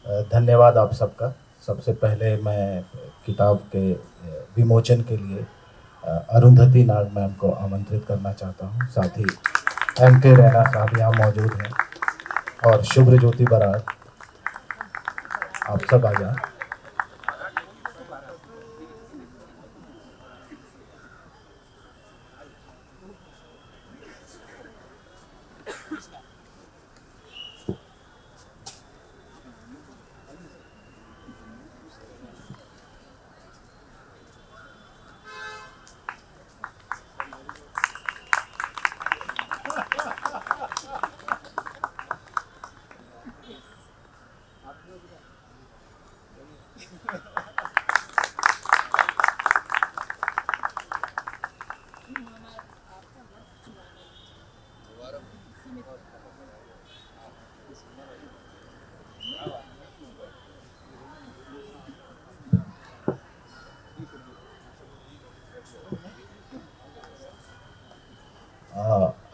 धन्यवाद आप सबका। सबसे पहले मैं किताब के विमोचन के लिए अरुंधति नाग मैम को आमंत्रित करना चाहता हूँ। साथ ही M.K. रैना साहब यहाँ मौजूद हैं और शुभ्र ज्योति बराड़, आप सब आ जाएं।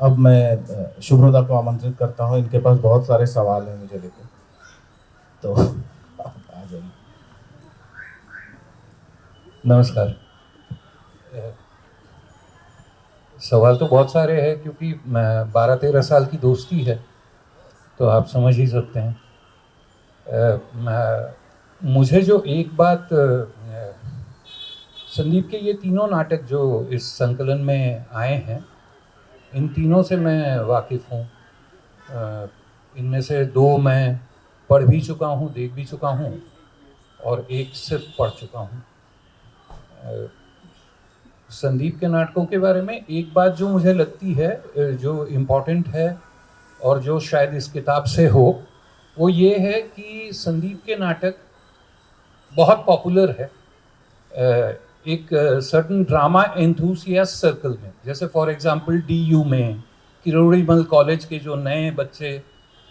अब मैं शुभ्रदा को आमंत्रित करता हूँ। इनके पास बहुत सारे सवाल हैं मुझे लेकर, तो आप आ जाइए। नमस्कार। सवाल तो बहुत सारे हैं क्योंकि 12-13 साल की दोस्ती है, तो आप समझ ही सकते हैं। मुझे जो एक बात, संदीप के ये तीनों नाटक जो इस संकलन में आए हैं, इन तीनों से मैं वाकिफ़ हूँ। इनमें से 2 मैं पढ़ भी चुका हूँ, देख भी चुका हूँ, और एक सिर्फ पढ़ चुका हूँ। संदीप के नाटकों के बारे में एक बात जो मुझे लगती है, जो इम्पोर्टेंट है और जो शायद इस किताब से हो, वो ये है कि संदीप के नाटक बहुत पॉपुलर है एक सर्टन ड्रामा एंथुसियास्ट सर्कल में। जैसे फॉर एग्जांपल DU में किरोड़ीमल कॉलेज के जो नए बच्चे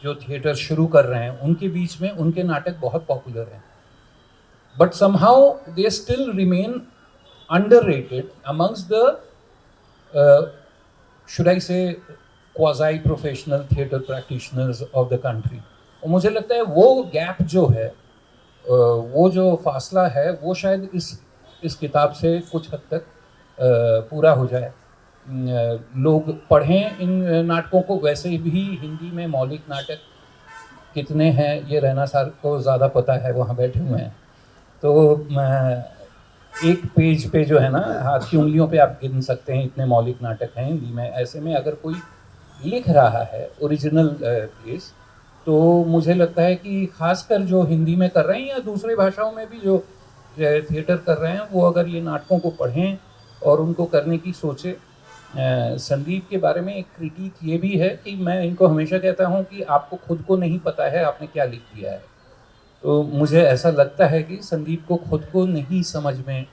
जो थिएटर शुरू कर रहे हैं, उनके बीच में उनके नाटक बहुत पॉपुलर हैं, but somehow they still remain underrated amongst the should I say quasi professional theatre practitioners of the country। और मुझे लगता है वो गैप जो है, वो जो फासला है, वो शायद इस किताब से कुछ हद तक पूरा हो जाए। लोग पढ़ें इन नाटकों को। वैसे भी हिंदी में मौलिक नाटक कितने हैं ये रैना साहब को ज़्यादा पता है, वहाँ बैठे हुए हैं। तो एक पेज पे जो है ना, हाथ की उंगलियों पे आप गिन सकते हैं इतने मौलिक नाटक हैं हिंदी में। ऐसे में अगर कोई लिख रहा है ओरिजिनल प्लेस, तो मुझे लगता है कि खासकर जो हिंदी में कर रहे हैं या दूसरे भाषाओं में भी जो थिएटर कर रहे हैं, वो अगर ये नाटकों को पढ़ें और उनको करने की सोचें। संदीप के बारे में एक क्रिटिक ये भी है कि मैं इनको हमेशा कहता हूँ कि आपको खुद को नहीं पता है आपने क्या लिख दिया है। तो मुझे ऐसा लगता है कि संदीप को खुद को नहीं समझ में,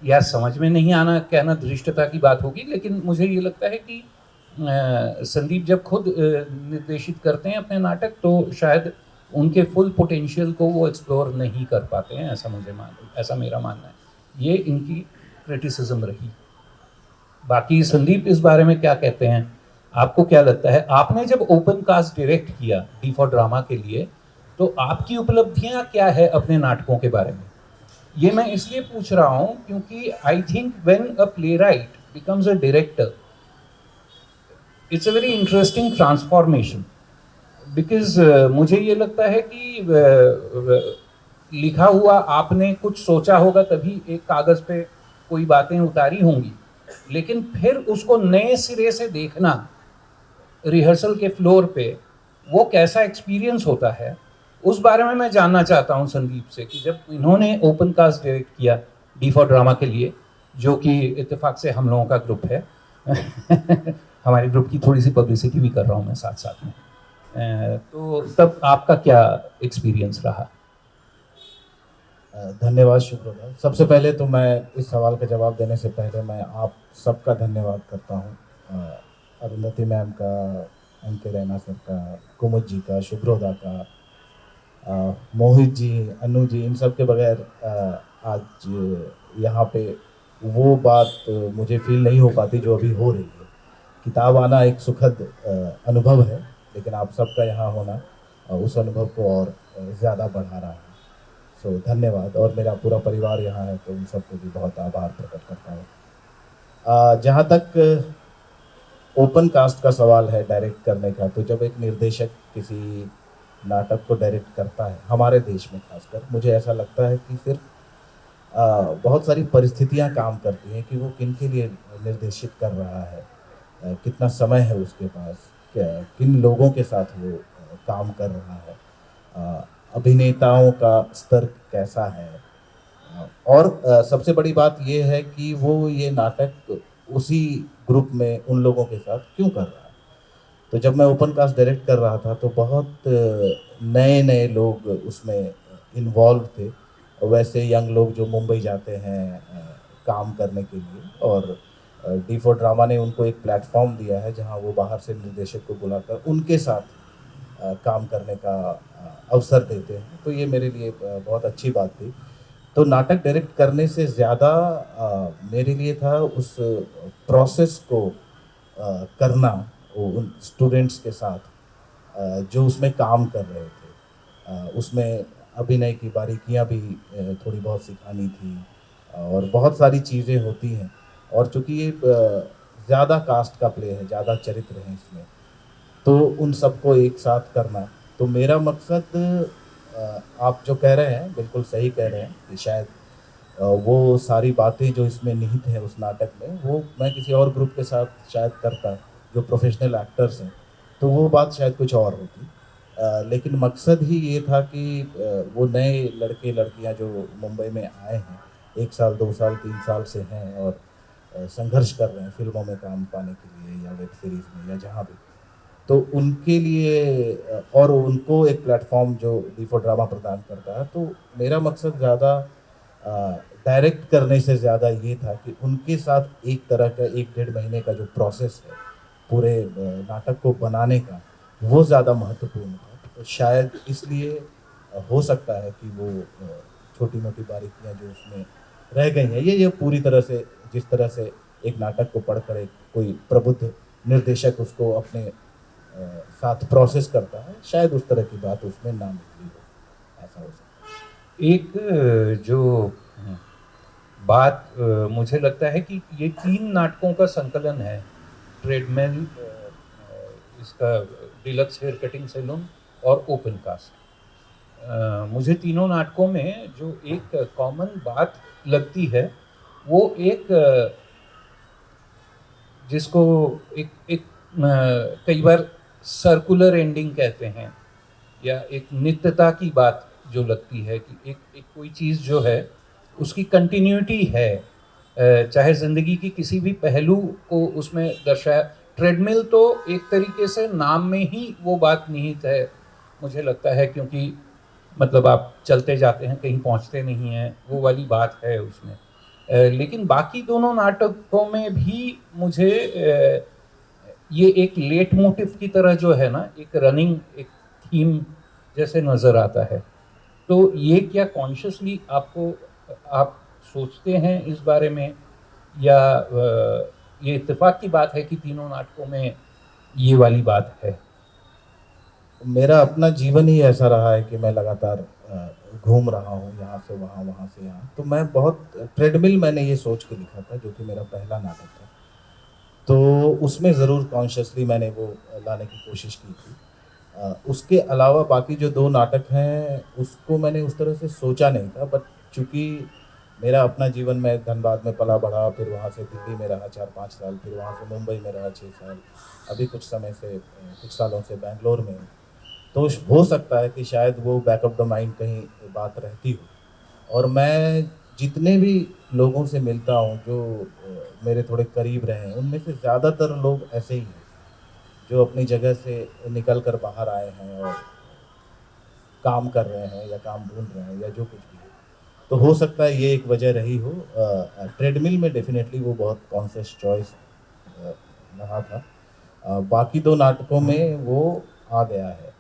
या समझ में नहीं आना कहना धृष्टता की बात होगी, लेकिन मुझे ये लगता है कि संदीप जब खुद निर्देशित करते हैं अपने नाटक, तो शायद उनके फुल पोटेंशियल को वो एक्सप्लोर नहीं कर पाते हैं। ऐसा मेरा मानना है। ये इनकी क्रिटिसिज्म रही। बाकी संदीप इस बारे में क्या कहते हैं, आपको क्या लगता है? आपने जब ओपन कास्ट डायरेक्ट किया डी फॉर ड्रामा के लिए, तो आपकी उपलब्धियां क्या है अपने नाटकों के बारे में? ये मैं इसलिए पूछ रहा हूं क्योंकि I think when a playwright becomes a director, it's a very interesting transformation. Because मुझे ये लगता है कि लिखा हुआ आपने कुछ सोचा होगा, तभी एक कागज पे कोई बातें उतारी होंगी, लेकिन फिर उसको नए सिरे से देखना रिहर्सल के फ्लोर पे, वो कैसा एक्सपीरियंस होता है, उस बारे में मैं जानना चाहता हूं संदीप से। कि जब इन्होंने ओपन कास्ट डायरेक्ट किया डी फॉर ड्रामा के लिए, जो कि इत्तेफाक से हम लोगों का ग्रुप है हमारे ग्रुप की थोड़ी सी पब्लिसिटी भी कर रहा हूं मैं साथ साथ में, तो तब आपका क्या एक्सपीरियंस रहा? धन्यवाद शुभ्रदा। सबसे पहले तो मैं इस सवाल का जवाब देने से पहले मैं आप सबका धन्यवाद करता हूँ। अरुंधति मैम का, M.K. रैना सर का, कुमुद जी का, शुभ्रदा का, मोहित जी, अनु जी, इन सब के बगैर आज यहाँ पे वो बात मुझे फील नहीं हो पाती जो अभी हो रही है। किताब आना एक सुखद अनुभव है, लेकिन आप सबका यहाँ होना उस अनुभव को और ज़्यादा बढ़ा रहा है। सो धन्यवाद, और मेरा पूरा परिवार यहाँ है तो उन सबको भी बहुत आभार प्रकट करता हूँ। जहाँ तक ओपन कास्ट का सवाल है डायरेक्ट करने का, तो जब एक निर्देशक किसी नाटक को डायरेक्ट करता है, हमारे देश में खासकर, मुझे ऐसा लगता है कि सिर्फ बहुत सारी परिस्थितियाँ काम करती हैं कि वो किन के लिए निर्देशित कर रहा है, कितना समय है उसके पास, किन लोगों के साथ वो काम कर रहा है, अभिनेताओं का स्तर कैसा है, और सबसे बड़ी बात ये है कि वो ये नाटक उसी ग्रुप में उन लोगों के साथ क्यों कर रहा है। तो जब मैं ओपन कास्ट डायरेक्ट कर रहा था तो बहुत नए-नए लोग उसमें इन्वॉल्व थे। वैसे यंग लोग जो मुंबई जाते हैं काम करने के लिए, और डी फॉर ड्रामा ने उनको एक प्लेटफ़ॉर्म दिया है जहाँ वो बाहर से निर्देशक को बुलाकर उनके साथ काम करने का अवसर देते हैं। तो ये मेरे लिए बहुत अच्छी बात थी। तो नाटक डायरेक्ट करने से ज़्यादा मेरे लिए था उस प्रोसेस को करना, उन स्टूडेंट्स के साथ जो उसमें काम कर रहे थे। उसमें अभिनय की बारीकियाँ भी थोड़ी बहुत सिखानी थी, और बहुत सारी चीज़ें होती हैं, और चूँकि ये ज़्यादा कास्ट का प्ले है, ज़्यादा चरित्र हैं इसमें, तो उन सबको एक साथ करना। तो मेरा मकसद, आप जो कह रहे हैं बिल्कुल सही कह रहे हैं कि शायद वो सारी बातें जो इसमें निहित है उस नाटक में, वो मैं किसी और ग्रुप के साथ शायद करता, जो प्रोफेशनल एक्टर्स हैं, तो वो बात शायद कुछ और होती। लेकिन मकसद ही ये था कि वो नए लड़के-लड़कियाँ जो मुंबई में आए हैं, 1 साल, 2 साल, 3 साल से हैं, और संघर्ष कर रहे हैं फ़िल्मों में काम पाने के लिए या वेब सीरीज़ में या जहाँ भी। तो उनके लिए और उनको एक प्लेटफ़ॉर्म जो डी4 ड्रामा प्रदान करता है, तो मेरा मकसद ज़्यादा डायरेक्ट करने से ज़्यादा ये था कि उनके साथ एक तरह का 1 डेढ़ महीने का जो प्रोसेस है, पूरे नाटक को बनाने का, वो ज़्यादा महत्वपूर्ण था। तो शायद इसलिए हो सकता है कि वो छोटी-मोटी बारीकियाँ जो उसमें रह गई हैं, ये पूरी तरह से, जिस तरह से एक नाटक को पढ़कर एक कोई प्रबुद्ध निर्देशक उसको अपने साथ प्रोसेस करता है, शायद उस तरह की बात उसमें ना निकली हो, ऐसा हो सकता है। एक जो बात मुझे लगता है कि ये 3 नाटकों का संकलन है। ट्रेडमिल, इसका डीलक्स हेयर कटिंग सैलून और ओपन कास्ट। मुझे तीनों नाटकों में जो एक कॉमन बात लगती है, वो एक जिसको एक एक कई बार सर्कुलर एंडिंग कहते हैं, या एक नित्यता की बात जो लगती है कि एक एक कोई चीज़ जो है उसकी कंटिन्यूटी है, चाहे ज़िंदगी की किसी भी पहलू को उसमें दर्शाया। ट्रेडमिल तो एक तरीके से नाम में ही वो बात निहित है, मुझे लगता है, क्योंकि मतलब आप चलते जाते हैं, कहीं पहुंचते नहीं हैं, वो वाली बात है उसमें। लेकिन बाकी दोनों नाटकों में भी मुझे ये एक लेट मोटिव की तरह जो है ना, एक रनिंग, एक थीम जैसे नज़र आता है। तो ये क्या कॉन्शियसली आपको, आप सोचते हैं इस बारे में, या ये इत्तेफाक की बात है कि तीनों नाटकों में ये वाली बात है? मेरा अपना जीवन ही ऐसा रहा है कि मैं लगातार घूम रहा हूँ, यहाँ से वहाँ, वहाँ से यहाँ। तो मैं बहुत ट्रेडमिल मैंने ये सोच के लिखा था, जो कि मेरा पहला नाटक था। तो उसमें ज़रूर कॉन्शियसली मैंने वो लाने की कोशिश की थी। उसके अलावा बाकी जो 2 नाटक हैं, उसको मैंने उस तरह से सोचा नहीं था, बट चूँकि मेरा अपना जीवन, मैं धनबाद में पला-बढ़ा, फिर वहाँ से दिल्ली में रहा 4-5 साल, फिर वहाँ से मुंबई में रहा 6 साल, अभी कुछ समय से कुछ सालों से बैंगलोर में हूँ। तो हो सकता है कि शायद वो बैक ऑफ द माइंड कहीं बात रहती हो, और मैं जितने भी लोगों से मिलता हूँ जो मेरे थोड़े करीब रहे हैं, उनमें से ज़्यादातर लोग ऐसे ही हैं, जो अपनी जगह से निकल कर बाहर आए हैं और काम कर रहे हैं या काम ढूँढ रहे हैं या जो कुछ भी है। तो हो सकता है ये एक वजह रही हो। ट्रेडमिल में डेफ़िनेटली वो बहुत कॉन्शियस चॉइस अ, रहा था। बाकी 2 नाटकों में वो आ गया है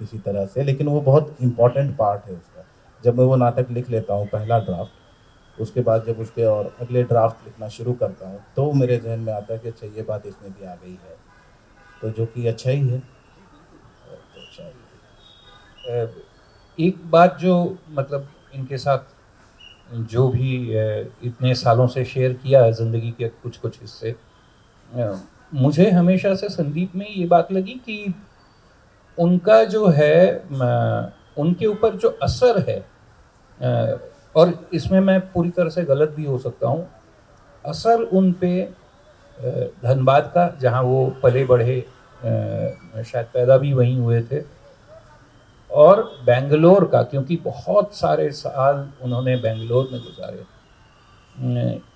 किसी तरह से, लेकिन वो बहुत इम्पोर्टेंट पार्ट है उसका। जब मैं वो नाटक लिख लेता हूँ पहला ड्राफ्ट, उसके बाद जब उसके और अगले ड्राफ्ट लिखना शुरू करता हूँ, तो मेरे ज़हन में आता है कि अच्छा ये बात इसमें भी आ गई है, तो जो कि अच्छा ही है। तो शायद एक बात जो मतलब इनके साथ जो भी इतने सालों से शेयर किया है ज़िंदगी के कुछ-कुछ हिस्से, मुझे हमेशा से संदीप में ये बात लगी कि उनका जो है उनके ऊपर जो असर है, और इसमें मैं पूरी तरह से गलत भी हो सकता हूँ, असर उन पे धनबाद का, जहाँ वो पले बढ़े, शायद पैदा भी वहीं हुए थे, और बेंगलोर का, क्योंकि बहुत सारे साल उन्होंने बेंगलोर में गुजारे।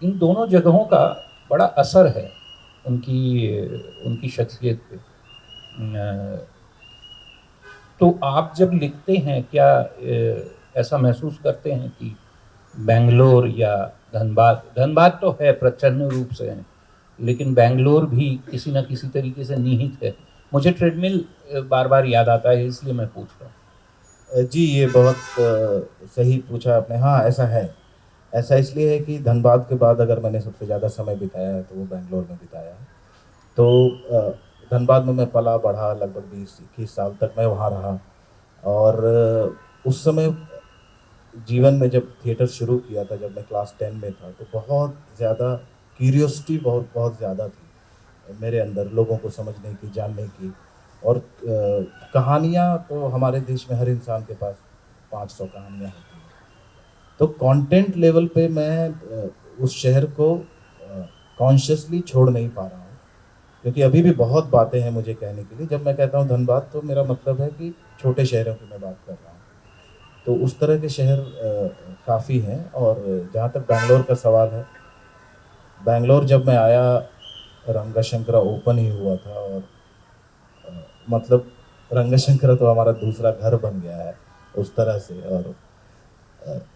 इन दोनों जगहों का बड़ा असर है उनकी उनकी शख्सियत पे। तो आप जब लिखते हैं, क्या ऐसा महसूस करते हैं कि बेंगलोर या धनबाद, धनबाद तो है, प्रच्छन्न रूप से है, लेकिन बेंगलोर भी किसी न किसी तरीके से निहित है? मुझे ट्रेडमिल बार-बार याद आता है, इसलिए मैं पूछ रहा हूँ। जी, ये बहुत सही पूछा आपने। हाँ, ऐसा है। ऐसा इसलिए है कि धनबाद के बाद अगर मैंने सबसे ज़्यादा समय बिताया है, तो वो बैंगलोर में बिताया है। तो धनबाद में मैं पला-बढ़ा, लगभग 20-21 साल तक मैं वहाँ रहा। और उस समय जीवन में जब थिएटर शुरू किया था, जब मैं क्लास 10 में था, तो बहुत ज़्यादा क्यूरियोसिटी बहुत बहुत ज़्यादा थी मेरे अंदर, लोगों को समझने की, जानने की। और कहानियाँ तो हमारे देश में हर इंसान के पास 500 कहानियाँ होती हैं। तो कंटेंट लेवल पे मैं उस शहर को कॉन्शियसली छोड़ नहीं पा रहा हूँ, क्योंकि अभी भी बहुत बातें हैं मुझे कहने के लिए। जब मैं कहता हूँ धनबाद, तो मेरा मतलब है कि छोटे शहरों की मैं बात कर रहा हूँ। तो उस तरह के शहर काफ़ी हैं। और जहाँ तक बैंगलोर का सवाल है, बैंगलोर जब मैं आया, रंगाशंकरा ओपन ही हुआ था। और मतलब रंगाशंकरा तो हमारा दूसरा घर बन गया है उस तरह से। और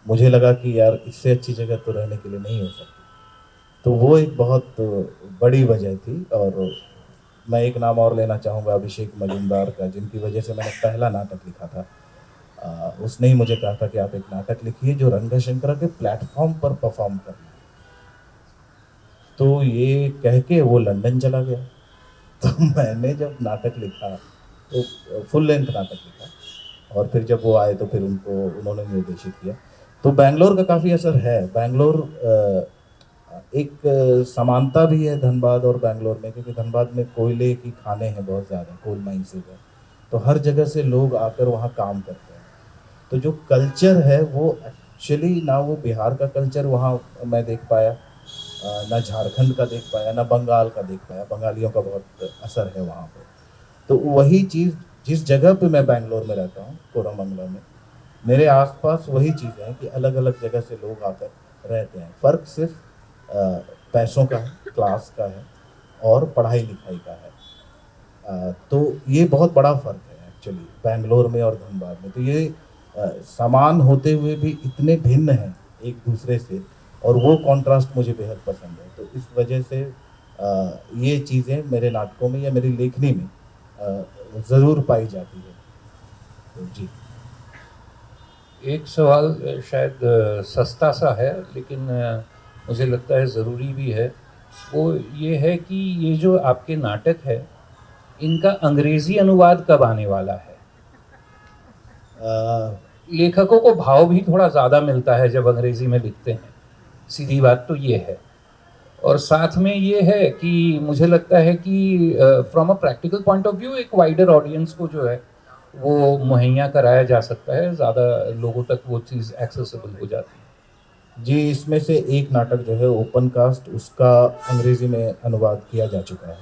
मुझे लगा कि यार, इससे अच्छी जगह तो रहने के लिए नहीं हो सकती। तो वो एक बहुत बड़ी वजह थी। और मैं एक नाम और लेना चाहूँगा, अभिषेक मजूमदार का, जिनकी वजह से मैंने पहला नाटक लिखा था। उसने ही मुझे कहा था कि आप एक नाटक लिखिए जो रंगाशंकरा के प्लेटफॉर्म पर परफॉर्म करना है। तो ये कह के वो लंदन चला गया। तो मैंने जब नाटक लिखा, तो फुल लेंथ नाटक लिखा, और फिर जब वो आए तो फिर उन्होंने निर्देशित किया। तो बैंगलोर का काफ़ी असर है। बैंगलोर एक समानता भी है धनबाद और बैंगलोर में, क्योंकि धनबाद में कोयले की खानें हैं बहुत ज़्यादा, कोल माइंस है। तो हर जगह से लोग आकर वहाँ काम करते हैं। तो जो कल्चर है वो एक्चुअली, ना वो बिहार का कल्चर वहाँ मैं देख पाया, ना झारखंड का देख पाया, ना बंगाल का देख पाया। बंगालियों का बहुत असर है वहाँ पे। तो वही चीज़, जिस जगह पे मैं बैंगलोर में रहता हूँ, कोरमंगला में, मेरे आसपास वही चीज़ें हैं कि अलग-अलग जगह से लोग आकर रहते हैं। फ़र्क सिर्फ़ पैसों का है, क्लास का है, और पढ़ाई-लिखाई का है। तो ये बहुत बड़ा फ़र्क है एक्चुअली बैंगलोर में और धनबाद में। तो ये समान होते हुए भी इतने भिन्न हैं एक-दूसरे से, और वो कॉन्ट्रास्ट मुझे बेहद पसंद है। तो इस वजह से ये चीज़ें मेरे नाटकों में या मेरी लेखनी में ज़रूर पाई जाती है। तो जी। एक सवाल शायद सस्ता सा है, लेकिन मुझे लगता है ज़रूरी भी है। वो ये है कि ये जो आपके नाटक है, इनका अंग्रेज़ी अनुवाद कब आने वाला है? अ, लेखकों को भाव भी थोड़ा ज़्यादा मिलता है जब अंग्रेज़ी में लिखते हैं, सीधी बात तो ये है। और साथ में ये है कि मुझे लगता है कि from a practical point of view एक वाइडर ऑडियंस को जो है वो मुहैया कराया जा सकता है, ज़्यादा लोगों तक वो चीज़ एक्सेसिबल हो जाती है। जी, इसमें से एक नाटक जो है ओपन कास्ट, उसका अंग्रेज़ी में अनुवाद किया जा चुका है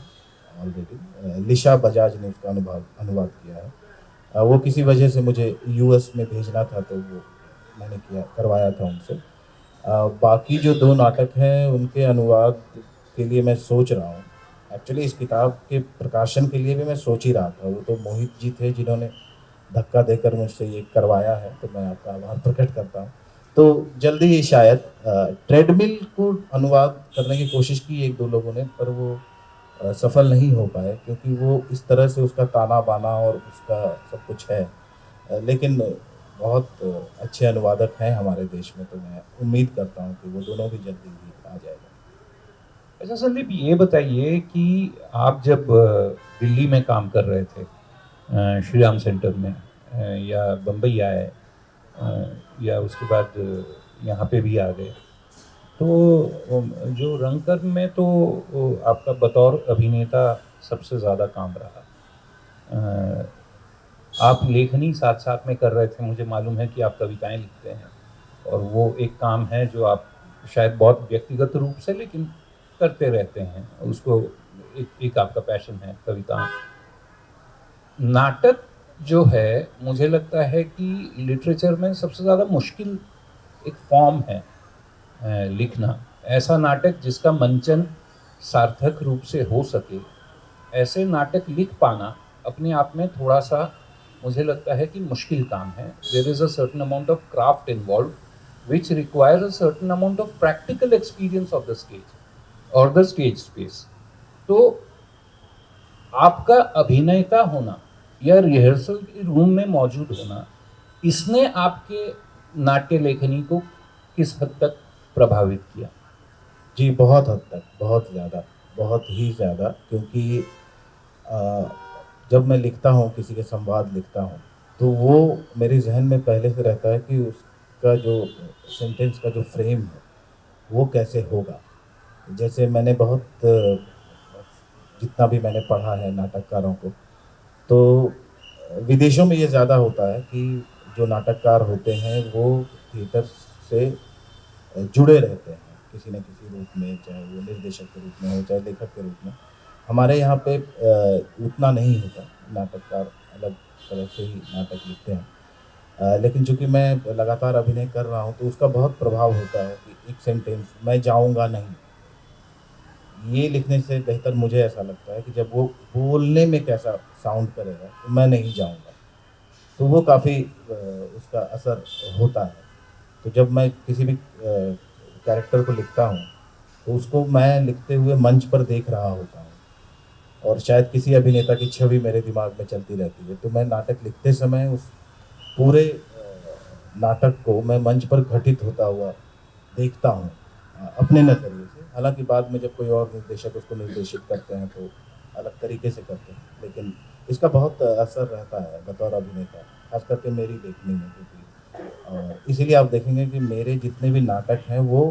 ऑलरेडी। लिशा बजाज ने उसका अनुवाद किया है। वो किसी वजह से मुझे यूएस में भेजना था, तो वो मैंने करवाया था उनसे। बाकी जो 2 नाटक हैं उनके अनुवाद के लिए मैं सोच रहा हूँ। एक्चुअली इस किताब के प्रकाशन के लिए भी मैं सोच ही रहा था। वो तो मोहित जी थे जिन्होंने धक्का देकर मुझसे ये करवाया है, तो मैं आपका आभार प्रकट करता हूँ। तो जल्दी ही शायद ट्रेडमिल को अनुवाद करने की कोशिश की 1-2 लोगों ने, पर वो सफल नहीं हो पाए, क्योंकि वो इस तरह से उसका ताना-बाना और उसका सब कुछ है। लेकिन बहुत अच्छे अनुवादक हैं हमारे देश में, तो मैं उम्मीद करता हूँ कि वो दोनों भी जल्दी ही आ जाएगा। अच्छा संदीप, ये बताइए कि आप जब दिल्ली में काम कर रहे थे, श्री राम सेंटर में, या बम्बई आए, या उसके बाद यहाँ पे भी आ गए। तो जो रंगकर्म में तो आपका बतौर अभिनेता सबसे ज़्यादा काम रहा। अ, आप लेखनी साथ-साथ में कर रहे थे, मुझे मालूम है कि आप कविताएँ लिखते हैं और वो एक काम है जो आप शायद बहुत व्यक्तिगत रूप से लेकिन करते रहते हैं। उसको एक आपका पैशन है कविता। नाटक जो है मुझे लगता है कि लिटरेचर में सबसे ज़्यादा मुश्किल एक फॉर्म है लिखना। ऐसा नाटक जिसका मंचन सार्थक रूप से हो सके, ऐसे नाटक लिख पाना अपने आप में थोड़ा-सा मुझे लगता है कि मुश्किल काम है। There is a certain amount of craft involved which requires a certain amount of practical experience of the stage और द स्टेज स्पेस। तो आपका अभिनेता होना या रिहर्सल के रूम में मौजूद होना, इसने आपके नाट्य लेखनी को किस हद तक प्रभावित किया? जी, बहुत हद तक, बहुत ज़्यादा, बहुत ही ज़्यादा, क्योंकि अ, जब मैं लिखता हूँ, किसी के संवाद लिखता हूँ, तो वो मेरे ज़हन में पहले से रहता है कि उसका जो सेंटेंस का जो फ्रेम है, वो कैसे होगा। जैसे मैंने बहुत जितना भी मैंने पढ़ा है नाटककारों को, तो विदेशों में ये ज़्यादा होता है कि जो नाटककार होते हैं, वो थिएटर से जुड़े रहते हैं, किसी न किसी रूप में, चाहे वो निर्देशक के रूप में हो, चाहे लेखक के रूप में। हमारे यहाँ पे उतना नहीं होता, नाटककार अलग तरह से ही नाटक लिखते हैं। लेकिन चूँकि मैं लगातार अभिनय कर रहा हूँ, तो उसका बहुत प्रभाव होता है कि एक सेंटेंस, "मैं जाऊँगा नहीं।" ये लिखने से बेहतर मुझे ऐसा लगता है कि जब वो बोलने में कैसा साउंड करेगा, तो मैं नहीं जाऊँगा। तो वो काफ़ी उसका असर होता है। तो जब मैं किसी भी कैरेक्टर को लिखता हूँ, तो उसको मैं लिखते हुए मंच पर देख रहा होता हूँ और शायद किसी अभिनेता की छवि मेरे दिमाग में चलती रहती है। तो मैं नाटक लिखते समय उस पूरे नाटक को मैं मंच पर घटित होता हुआ देखता हूँ अपने नज़रिए से। हालाँकि बाद में जब कोई और निर्देशक उसको निर्देशित करते हैं, तो अलग तरीके से करते हैं। लेकिन इसका बहुत असर रहता है बतौर अभिनेता, ख़ास करके मेरी लेखनी में, क्योंकि इसीलिए आप देखेंगे कि मेरे जितने भी नाटक हैं वो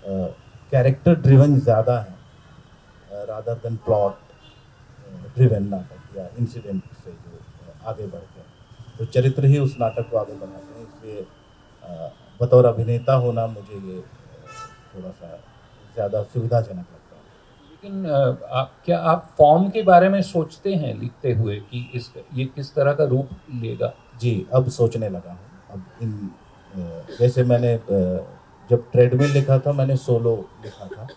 कैरेक्टर ड्रिवन ज़्यादा हैं रादर देन प्लॉट ड्रिवन नाटक या इंसिडेंट से जो आगे बढ़ते हैं। तो चरित्र ही उस नाटक को आगे बढ़ाते हैं, इसलिए बतौर अभिनेता होना मुझे ये थोड़ा-सा ज़्यादा सुविधाजनक लगता है। लेकिन आप क्या आप फ़ॉर्म के बारे में सोचते हैं लिखते हुए कि इस ये किस तरह का रूप लेगा? जी, अब सोचने लगा हूँ। अब जैसे मैंने जब ट्रेडमिल लिखा था, मैंने सोलो लिखा था।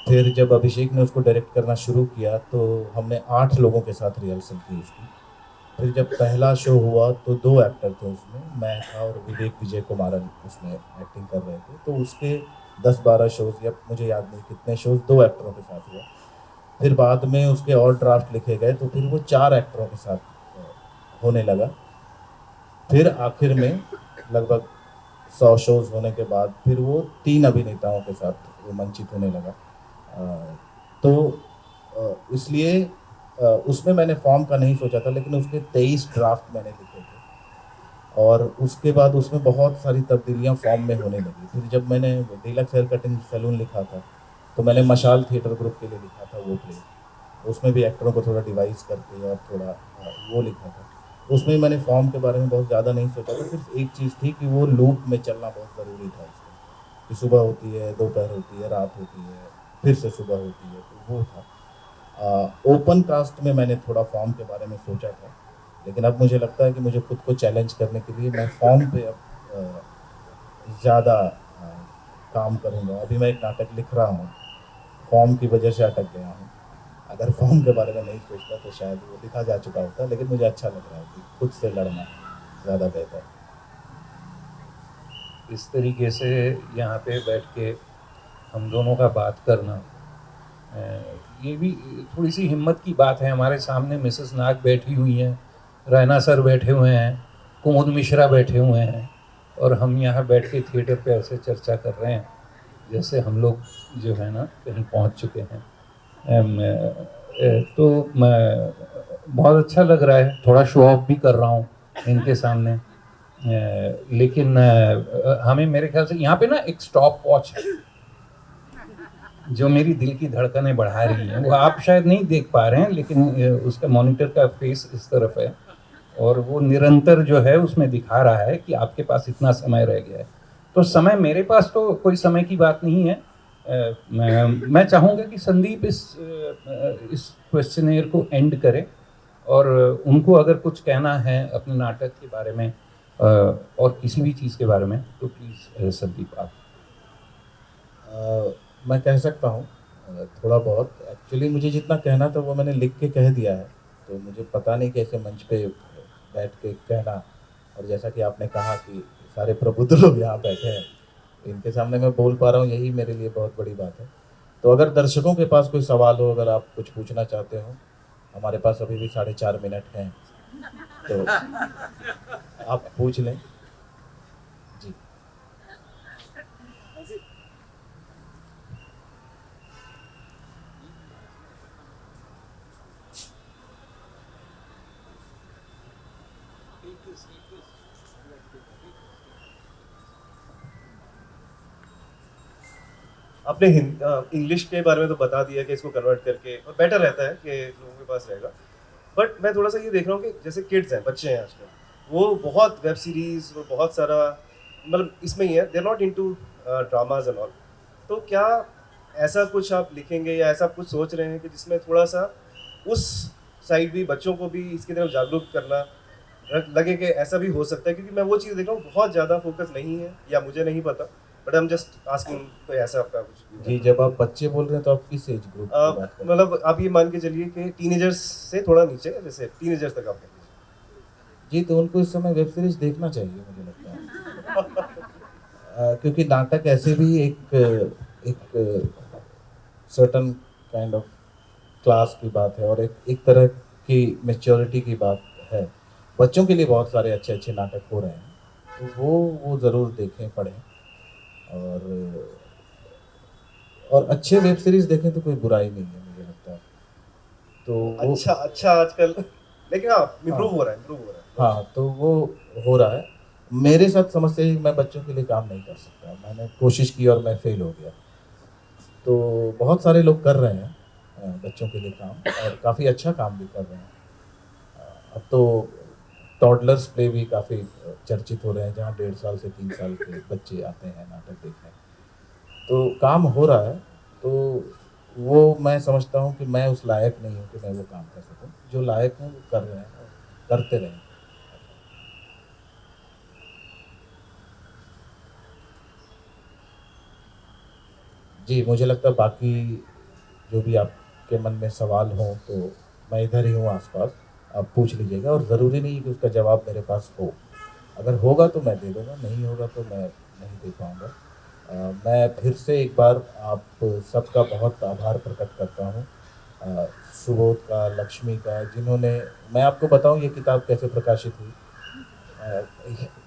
फिर जब अभिषेक ने उसको डायरेक्ट करना शुरू किया, तो हमने 8 लोगों के साथ रिहर्सल की उसकी। फिर जब पहला शो हुआ, तो 2 एक्टर थे उसमें, मैं था और विवेक विजय कुमारन उसमें एक्टिंग कर रहे थे। तो उसके 10-12 शोज़, या मुझे याद नहीं कितने शोज़, 2 एक्टरों के साथ हुआ। फिर बाद में उसके और ड्राफ्ट लिखे गए, तो फिर वो 4 एक्टरों के साथ होने लगा। फिर आखिर में लगभग 100 शोज़ होने के बाद फिर वो 3 अभिनेताओं के साथ रोमांचित होने लगा। तो इसलिए उसमें मैंने फ़ॉर्म का नहीं सोचा था, लेकिन उसके 23 ड्राफ्ट मैंने लिखे थे और उसके बाद उसमें बहुत सारी तब्दीलियाँ फ़ॉर्म में होने लगी। फिर जब मैंने डीलक्स हेयर कटिंग सैलून लिखा था, तो मैंने मशाल थिएटर ग्रुप के लिए लिखा था वो प्ले। उसमें भी एक्टरों को थोड़ा डिवाइस करके और थोड़ा वो लिखा था। उसमें मैंने फ़ॉर्म के बारे में बहुत ज़्यादा नहीं सोचा था, सिर्फ़ एक चीज़ थी कि वो लूप में चलना बहुत ज़रूरी था उसका, कि सुबह होती है, दोपहर होती है, रात होती है, फिर से सुबह होती है, तो वो था। ओपन कास्ट में मैंने थोड़ा फ़ॉर्म के बारे में सोचा था, लेकिन अब मुझे लगता है कि मुझे खुद को चैलेंज करने के लिए मैं फ़ॉर्म पे अब ज़्यादा काम करूँगा। अभी मैं एक नाटक लिख रहा हूँ, फ़ॉर्म की वजह से अटक गया हूँ। अगर फ़ॉर्म के बारे में नहीं सोचता, तो शायद वो लिखा जा चुका होता, लेकिन मुझे अच्छा लग रहा है कि खुद से लड़ना ज़्यादा बेहतर है। इस तरीके से यहाँ पे बैठ के हम दोनों का बात करना, ये भी थोड़ी सी हिम्मत की बात है। हमारे सामने मिसेस नाग बैठी हुई हैं, रैना सर बैठे हुए हैं, कुमुद मिश्रा बैठे हुए हैं और हम यहाँ बैठ के थिएटर पे ऐसे चर्चा कर रहे हैं जैसे हम लोग जो है ना कहीं पहुँच चुके हैं। तो मैं बहुत अच्छा लग रहा है, थोड़ा शो ऑफ भी कर रहा हूँ इनके सामने। लेकिन हमें मेरे ख्याल से यहाँ पे ना एक स्टॉप वॉच है जो मेरी दिल की धड़कनें बढ़ा रही हैं। वो आप शायद नहीं देख पा रहे हैं, लेकिन उसका मॉनिटर का फेस इस तरफ है और वो निरंतर जो है उसमें दिखा रहा है कि आपके पास इतना समय रह गया है। तो समय, मेरे पास तो कोई समय की बात नहीं है। मैं चाहूँगा कि संदीप इस क्वेश्चनेयर को एंड करे और उनको अगर कुछ कहना है अपने नाटक के बारे में और किसी भी चीज़ के बारे में, तो प्लीज़ संदीप आप। मैं कह सकता हूँ थोड़ा बहुत। एक्चुअली मुझे जितना कहना था वो मैंने लिख के कह दिया है, तो मुझे पता नहीं कैसे मंच पे बैठ के कहना। और जैसा कि आपने कहा कि सारे प्रबुद्ध लोग यहाँ बैठे हैं, इनके सामने मैं बोल पा रहा हूँ, यही मेरे लिए बहुत बड़ी बात है। तो अगर दर्शकों के पास कोई सवाल हो, अगर आप कुछ पूछना चाहते हो, हमारे पास अभी भी 4.5 मिनट हैं, तो आप पूछ लें। जी। आपने इंग्लिश के बारे में तो बता दिया कि इसको कन्वर्ट करके, और बेटर रहता है कि लोगों के पास रहेगा। बट मैं थोड़ा सा ये देख रहा हूँ कि जैसे किड्स हैं, बच्चे हैं आजकल, वो बहुत वेब सीरीज और बहुत सारा मतलब इसमें ही है, they are not into dramas and all. तो क्या ऐसा कुछ आप लिखेंगे या ऐसा कुछ सोच रहे हैं कि जिसमें थोड़ा सा उस साइड भी, बच्चों को भी इसकी तरफ जागरूक करना लगे कि ऐसा भी हो सकता है? क्योंकि मैं वो चीज़ देख रहा हूँ, बहुत ज़्यादा फोकस नहीं है, या मुझे नहीं पता, but I am just asking, कोई ऐसा आपका कुछ? जी, जब आप बच्चे बोल रहे हैं तो आप किस एज ग्रुप की बात कर रहे हैं? मतलब आप ये मान के चलिए कि टीनेजर्स से थोड़ा नीचे, जैसे टीनेजर्स तक आप कह लीजिए। जी, तो उनको इस समय वेब सीरीज देखना चाहिए, मुझे लगता है। क्योंकि नाटक ऐसे भी एक एक सर्टन काइंड ऑफ क्लास की बात है, और एक एक तरह की मैच्योरिटी की बात है। बच्चों के लिए बहुत सारे अच्छे-अच्छे नाटक हो रहे हैं, तो वो ज़रूर देखें, पढ़ें। और अच्छे वेब सीरीज़ देखें तो कोई बुराई नहीं है, मुझे लगता है। तो वो अच्छा अच्छा, आजकल लेकिन हाँ, इम्प्रूव हाँ, हो रहा है, इम्प्रूव हो रहा है। हाँ, तो वो हो रहा है। मेरे साथ समस्या है कि मैं बच्चों के लिए काम नहीं कर सकता। मैंने कोशिश की और मैं फ़ेल हो गया। तो बहुत सारे लोग कर रहे हैं बच्चों के लिए काम, और काफ़ी अच्छा काम भी कर रहे हैं। अब तो टॉडलर्स प्ले भी काफ़ी चर्चित हो रहे हैं, जहाँ 1.5 साल से 3 साल के बच्चे आते हैं नाटक देखने। तो काम हो रहा है, तो वो मैं समझता हूँ कि मैं उस लायक नहीं हूँ कि मैं वो काम कर सकूँ। जो लायक हैं वो कर रहे हैं और करते रहें। जी, मुझे लगता है बाकी जो भी आपके मन में सवाल हों, तो मैं इधर ही हूँ आस-पास, आप पूछ लीजिएगा, और ज़रूरी नहीं है कि उसका जवाब मेरे पास हो। अगर होगा तो मैं दे दूँगा, नहीं होगा तो मैं नहीं दे पाऊँगा। मैं फिर से एक बार आप सबका बहुत आभार प्रकट करता हूँ। सुबोध का, लक्ष्मी का, जिन्होंने, मैं आपको बताऊँ ये किताब कैसे प्रकाशित हुई।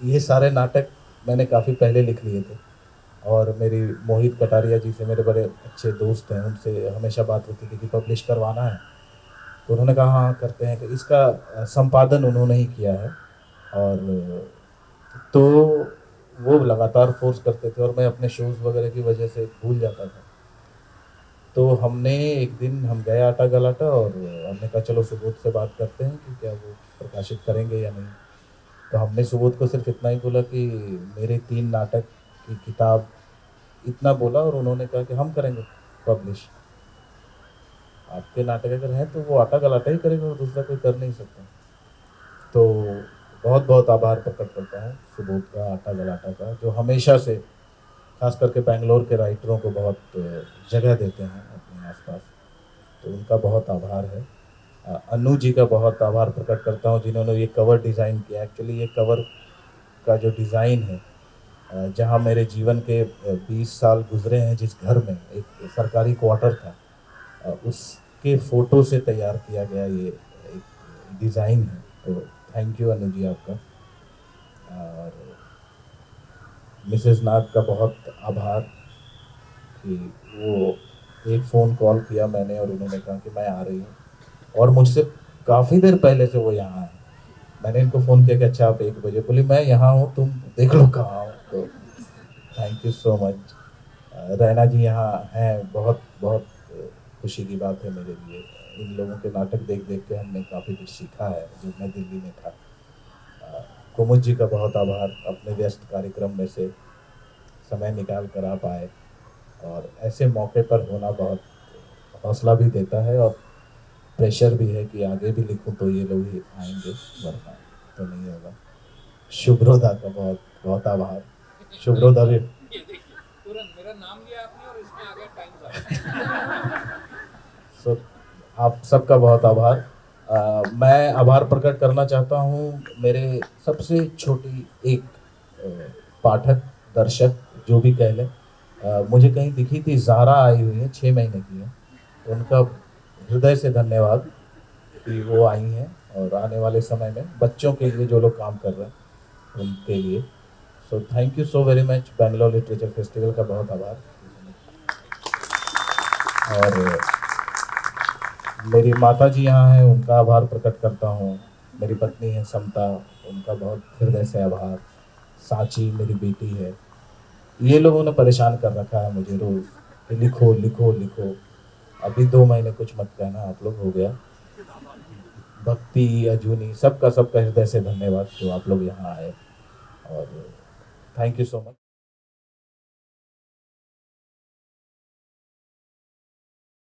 ये सारे नाटक मैंने काफ़ी पहले लिख लिए थे, और मेरी मोहित कटारिया जी से, मेरे बड़े अच्छे दोस्त हैं, उनसे हमेशा बात होती थी कि पब्लिश करवाना है। तो उन्होंने कहा हाँ करते हैं। तो इसका संपादन उन्होंने ही किया है, और तो वो लगातार फ़ोर्स करते थे, और मैं अपने शोज़ वगैरह की वजह से भूल जाता था। तो हमने एक दिन हम गए आटा-गलाटा, और हमने कहा चलो सुबोध से बात करते हैं कि क्या वो प्रकाशित करेंगे या नहीं। तो हमने सुबोध को सिर्फ़ इतना ही बोला कि मेरे 3 नाटक की किताब, इतना बोला, और उन्होंने कहा कि हम करेंगे पब्लिश। आपके नाटक अगर हैं तो वो आटा-गलाटा ही करेगा, और दूसरा कोई कर नहीं सकता। तो बहुत-बहुत आभार प्रकट करता हूँ सुबोध का, आटा-गलाटा का, जो हमेशा से ख़ास करके बैंगलोर के राइटरों को बहुत जगह देते हैं अपने आस-पास। तो उनका बहुत आभार है। अनु जी का बहुत आभार प्रकट करता हूँ, जिन्होंने ये कवर डिज़ाइन किया। एक्चुअली ये कवर का जो डिज़ाइन है, जहाँ मेरे जीवन के 20 साल गुज़रे हैं, जिस घर में एक सरकारी क्वार्टर था, उसके फ़ोटो से तैयार किया गया ये एक डिज़ाइन है। तो थैंक यू अनु जी आपका। और मिसेज़ नाग का बहुत आभार कि वो एक फ़ोन कॉल किया मैंने, और उन्होंने कहा कि मैं आ रही हूँ, और मुझसे काफ़ी देर पहले से वो यहाँ आए। मैंने इनको फ़ोन किया कि अच्छा आप 1 बजे, बोली मैं यहाँ हूँ, तुम देख लो कहाँ हो। तो thank you so much. Raina ji यहाँ हैं, बहुत बहुत खुशी की बात है मेरे लिए। इन लोगों के नाटक देख देख के हमने काफ़ी कुछ सीखा है जब मैं दिल्ली में था। कुमुद जी का बहुत आभार, अपने व्यस्त कार्यक्रम में से समय निकाल कर आप आए, और ऐसे मौके पर होना बहुत हौसला भी देता है, और प्रेशर भी है कि आगे भी लिखूं तो ये लोग ही आएंगे, वरना तो नहीं होगा। शुभ्रोदा का बहुत बहुत आभार। शुभ्रोदा भी ये देखिए, तुरंत मेरा नाम लिया आपने और इसमें आ गया टाइम्स सो आप सबका बहुत आभार। मैं आभार प्रकट करना चाहता हूँ मेरे सबसे छोटी एक पाठक, दर्शक, जो भी कह लें। मुझे कहीं दिखी थी, ज़ारा आई हुई है, 6 महीने की है। उनका हृदय से धन्यवाद कि वो आई हैं, और आने वाले समय में बच्चों के लिए जो लोग काम कर रहे हैं उनके लिए। So thank you so very much. Bangalore literature festival का बहुत आभार। और मेरी माता जी यहाँ हैं, उनका आभार प्रकट करता हूँ। मेरी पत्नी है समता, उनका बहुत हृदय से आभार। सांची मेरी बेटी है। ये लोगों ने परेशान कर रखा है मुझे रोज कि लिखो लिखो लिखो। अभी 2 महीने कुछ मत कहना आप लोग, हो गया। भक्ति, अजूनी, सबका सबका हृदय से धन्यवाद जो आप लोग यहाँ आए, और थैंक यू सो मच।